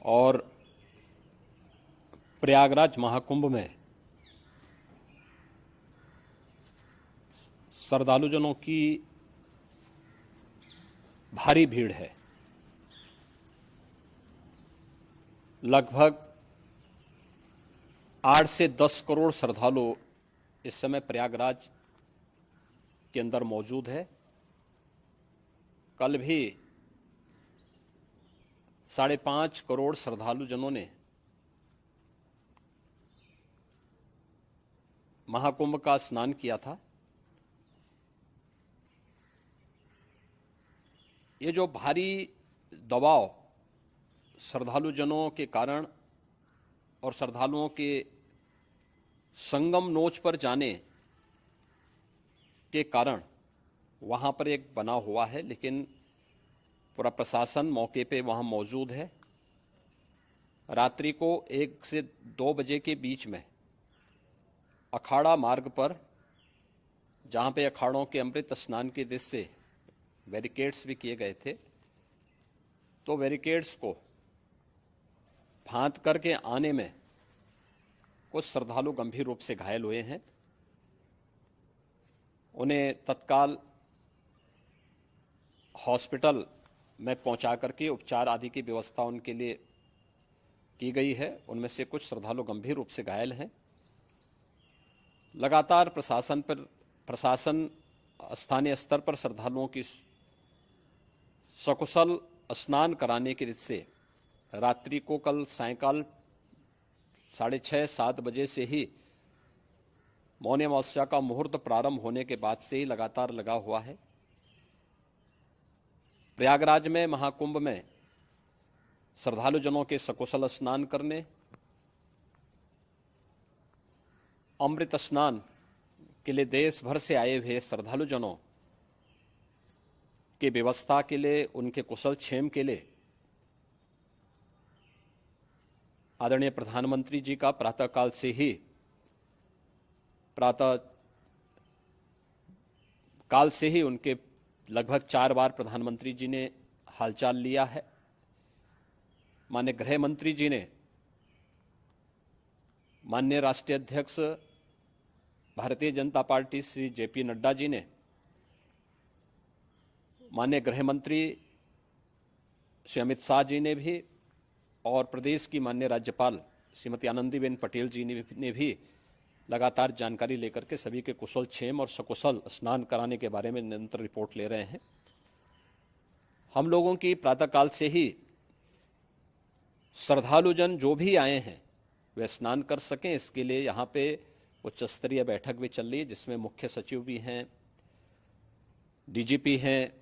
और प्रयागराज महाकुंभ में श्रद्धालुजनों की भारी भीड़ है। लगभग 8 से 10 करोड़ श्रद्धालु इस समय प्रयागराज के अंदर मौजूद है। कल भी 5.5 करोड़ श्रद्धालुजनों ने महाकुंभ का स्नान किया था। ये जो भारी दबाव श्रद्धालुजनों के कारण और श्रद्धालुओं के संगम नोच पर जाने के कारण वहाँ पर एक बना हुआ है, लेकिन पूरा प्रशासन मौके पे वहाँ मौजूद है। रात्रि को 1 से 2 बजे के बीच में अखाड़ा मार्ग पर, जहाँ पे अखाड़ों के अमृत स्नान के दृश्य से बैरिकेड्स भी किए गए थे, तो बैरिकेड्स को फांद करके आने में कुछ श्रद्धालु गंभीर रूप से घायल हुए हैं। उन्हें तत्काल हॉस्पिटल में पहुंचा करके उपचार आदि की व्यवस्था उनके लिए की गई है। उनमें से कुछ श्रद्धालु गंभीर रूप से घायल हैं। लगातार प्रशासन स्थानीय स्तर पर श्रद्धालुओं की सकुशल स्नान कराने के दृष्टि से रात्रि को कल सायंकाल 6:30-7 बजे से ही मौनी अमावस्या का मुहूर्त प्रारंभ होने के बाद से ही लगातार लगा हुआ है। प्रयागराज में महाकुंभ में श्रद्धालुजनों के सकुशल स्नान करने, अमृत स्नान के लिए देश भर से आए हुए श्रद्धालुजनों की व्यवस्था के लिए, उनके कुशल क्षेम के लिए आदरणीय प्रधानमंत्री जी का प्रातःकाल से ही उनके लगभग 4 बार प्रधानमंत्री जी ने हालचाल लिया है। माननीय गृह मंत्री जी ने, माननीय राष्ट्रीय अध्यक्ष भारतीय जनता पार्टी श्री जेपी नड्डा जी ने, माननीय गृह मंत्री श्री अमित शाह जी ने भी, और प्रदेश की माननीय राज्यपाल श्रीमती आनंदीबेन पटेल जी ने भी लगातार जानकारी लेकर के सभी के कुशल क्षेम और सकुशल स्नान कराने के बारे में निरंतर रिपोर्ट ले रहे हैं। हम लोगों की प्रातःकाल से ही श्रद्धालुजन जो भी आए हैं वे स्नान कर सकें, इसके लिए यहाँ पे उच्च स्तरीय बैठक भी चल रही है, जिसमें मुख्य सचिव भी हैं, डीजीपी हैं,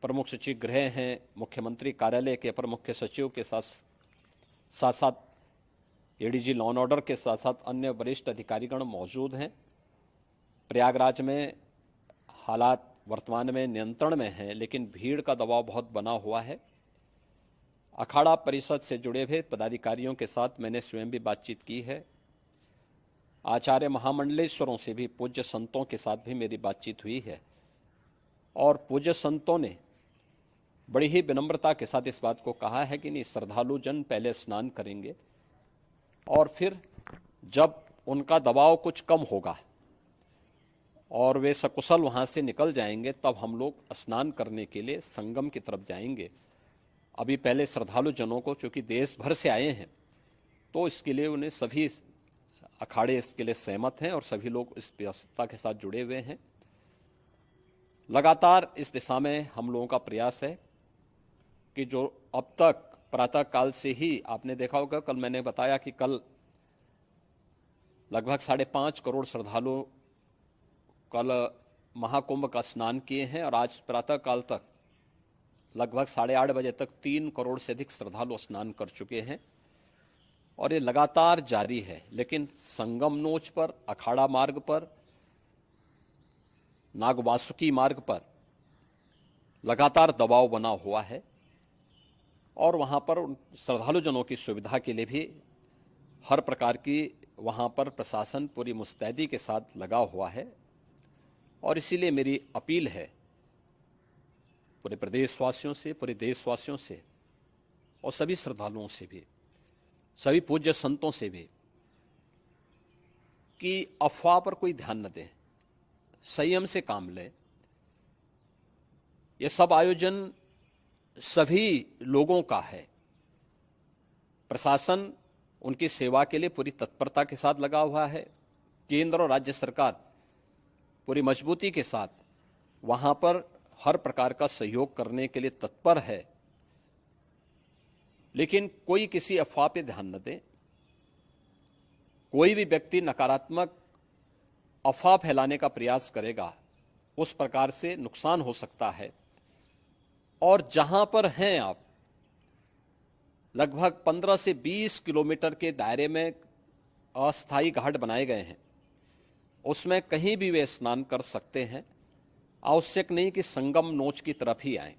प्रमुख सचिव गृह हैं, मुख्यमंत्री कार्यालय के अपर मुख्य सचिव के साथ एडीजी लॉ एंड ऑर्डर के साथ साथ अन्य वरिष्ठ अधिकारीगण मौजूद हैं। प्रयागराज में हालात वर्तमान में नियंत्रण में हैं, लेकिन भीड़ का दबाव बहुत बना हुआ है। अखाड़ा परिषद से जुड़े हुए पदाधिकारियों के साथ मैंने स्वयं भी बातचीत की है। आचार्य महामंडलेश्वरों से भी, पूज्य संतों के साथ भी मेरी बातचीत हुई है, और पूज्य संतों ने बड़ी ही विनम्रता के साथ इस बात को कहा है कि नहीं, श्रद्धालु जन पहले स्नान करेंगे और फिर जब उनका दबाव कुछ कम होगा और वे सकुशल वहाँ से निकल जाएंगे, तब हम लोग स्नान करने के लिए संगम की तरफ जाएंगे। अभी पहले श्रद्धालु जनों को, चूँकि देश भर से आए हैं, तो इसके लिए उन्हें सभी अखाड़े इसके लिए सहमत हैं और सभी लोग इस व्यवस्था के साथ जुड़े हुए हैं। लगातार इस दिशा में हम लोगों का प्रयास है कि जो अब तक प्रातःकाल से ही आपने देखा होगा, कल मैंने बताया कि कल लगभग 5.5 करोड़ श्रद्धालु कल महाकुंभ का स्नान किए हैं, और आज प्रातःकाल तक लगभग 8:30 बजे तक 3 करोड़ से अधिक श्रद्धालु स्नान कर चुके हैं, और ये लगातार जारी है। लेकिन संगम नोच पर, अखाड़ा मार्ग पर, नागवासुकी मार्ग पर लगातार दबाव बना हुआ है, और वहाँ पर श्रद्धालुजनों की सुविधा के लिए भी हर प्रकार की वहाँ पर प्रशासन पूरी मुस्तैदी के साथ लगा हुआ है। और इसीलिए मेरी अपील है पूरे प्रदेशवासियों से, पूरे देशवासियों से और सभी श्रद्धालुओं से भी, सभी पूज्य संतों से भी कि अफवाह पर कोई ध्यान न दें, संयम से काम लें। यह सब आयोजन सभी लोगों का है। प्रशासन उनकी सेवा के लिए पूरी तत्परता के साथ लगा हुआ है। केंद्र और राज्य सरकार पूरी मजबूती के साथ वहां पर हर प्रकार का सहयोग करने के लिए तत्पर है। लेकिन कोई किसी अफवाह पे ध्यान न दे। कोई भी व्यक्ति नकारात्मक अफवाह फैलाने का प्रयास करेगा, उस प्रकार से नुकसान हो सकता है। और जहां पर हैं आप, लगभग 15 से 20 किलोमीटर के दायरे में अस्थायी घाट बनाए गए हैं, उसमें कहीं भी वे स्नान कर सकते हैं। आवश्यक नहीं कि संगम नोच की तरफ ही आएं,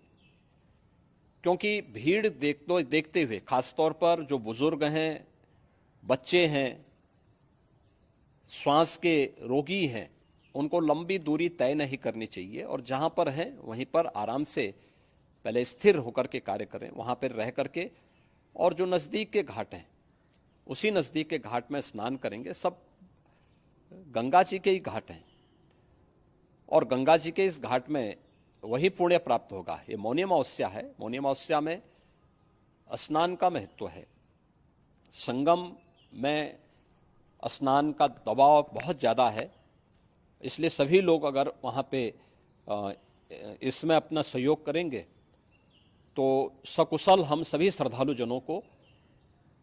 क्योंकि भीड़ देखते हुए, खासतौर पर जो बुजुर्ग हैं, बच्चे हैं, श्वास के रोगी हैं, उनको लंबी दूरी तय नहीं करनी चाहिए और जहां पर हैं वहीं पर आराम से पहले स्थिर होकर के कार्य करें, वहां पर रह करके। और जो नज़दीक के घाट हैं, उसी नज़दीक के घाट में स्नान करेंगे। सब गंगा जी के ही घाट हैं और गंगा जी के इस घाट में वही पुण्य प्राप्त होगा। ये मौनी अमावस्या है। मौनी अमावस्या में स्नान का महत्व है। संगम में स्नान का दबाव बहुत ज़्यादा है, इसलिए सभी लोग अगर वहाँ पे इसमें अपना सहयोग करेंगे तो सकुशल हम सभी श्रद्धालु जनों को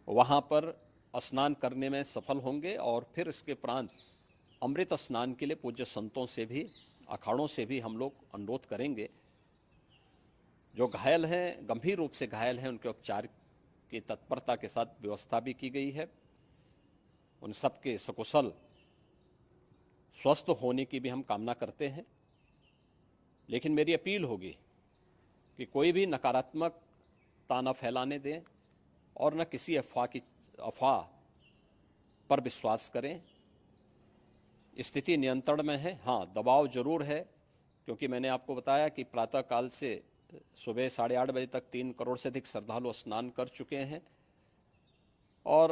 वहाँ पर स्नान करने में सफल होंगे। और फिर इसके उपरांत अमृत स्नान के लिए पूज्य संतों से भी, अखाड़ों से भी हम लोग अनुरोध करेंगे। जो घायल हैं, गंभीर रूप से घायल हैं, उनके उपचार की तत्परता के साथ व्यवस्था भी की गई है। उन सबके सकुशल स्वस्थ होने की भी हम कामना करते हैं। लेकिन मेरी अपील होगी कि कोई भी नकारात्मकता न फैलाने दें और न किसी अफवाह पर विश्वास करें। स्थिति नियंत्रण में है। हाँ, दबाव जरूर है, क्योंकि मैंने आपको बताया कि प्रातःकाल से सुबह 8:30 बजे तक 3 करोड़ से अधिक श्रद्धालु स्नान कर चुके हैं। और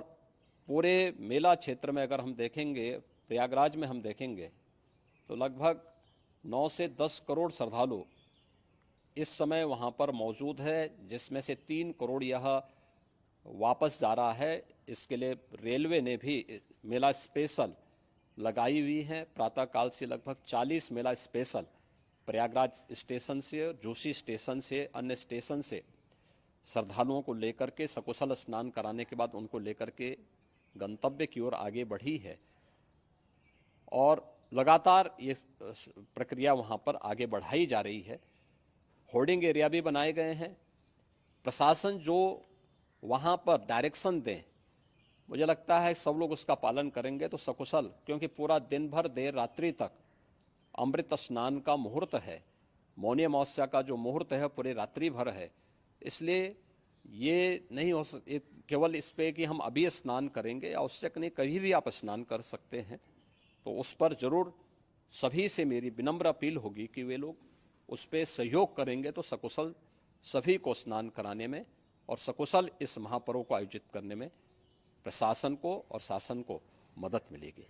पूरे मेला क्षेत्र में अगर हम देखेंगे, प्रयागराज में हम देखेंगे तो लगभग 9 से 10 करोड़ श्रद्धालु इस समय वहाँ पर मौजूद है, जिसमें से 3 करोड़ यह वापस जा रहा है। इसके लिए रेलवे ने भी मेला स्पेशल लगाई हुई है। प्रातःकाल से लगभग 40 मेला स्पेशल प्रयागराज स्टेशन से, जोशी स्टेशन से, अन्य स्टेशन से श्रद्धालुओं को लेकर के सकुशल स्नान कराने के बाद उनको लेकर के गंतव्य की ओर आगे बढ़ी है। और लगातार ये प्रक्रिया वहाँ पर आगे बढ़ाई जा रही है। होर्डिंग एरिया भी बनाए गए हैं। प्रशासन जो वहाँ पर डायरेक्शन दें, मुझे लगता है सब लोग उसका पालन करेंगे तो सकुशल, क्योंकि पूरा दिन भर देर रात्रि तक अमृत स्नान का मुहूर्त है। मौनी अमावस्या का जो मुहूर्त है पूरे रात्रि भर है। इसलिए ये नहीं हो केवल इस पे कि हम अभी स्नान करेंगे, आवश्यक नहीं, कभी भी आप स्नान कर सकते हैं। तो उस पर जरूर सभी से मेरी विनम्र अपील होगी कि वे लोग उस पर सहयोग करेंगे तो सकुशल सभी को स्नान कराने में और सकुशल इस महापर्व को आयोजित करने में प्रशासन को और शासन को मदद मिलेगी।